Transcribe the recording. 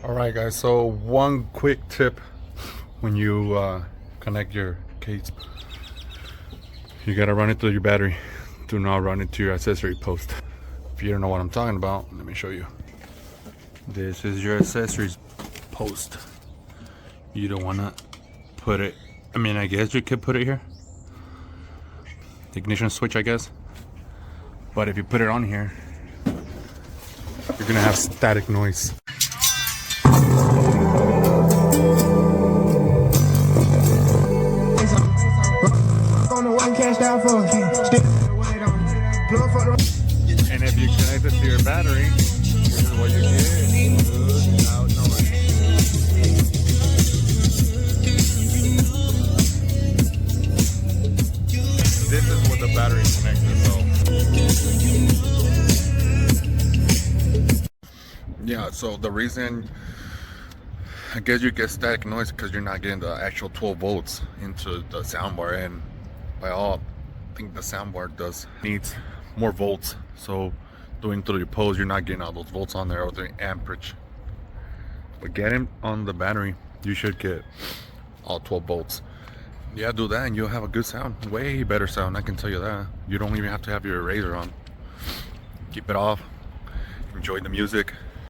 Alright guys, so one quick tip when you connect your case, you gotta run it through your battery. Do not run it to your accessory post. If you don't know what I'm talking about, let me show you. This is your accessories post. You don't wanna put it, I guess you could put it here. The ignition switch, I guess. But if you put it on here, you're gonna have static noise. And if you connect it to your battery, this is what you get. Good loud noise. This is what the battery connected, so yeah, so the reason I guess you get static noise because you're not getting the actual 12 volts into the soundbar, and by all I think the soundbar needs more volts, so doing through your post you're not getting all those volts on there or the amperage. But getting on the battery, you should get all 12 volts. Yeah, do that and you'll have a good sound, way better sound, I can tell you that. You don't even have to have your eraser on. Keep it off, enjoy the music.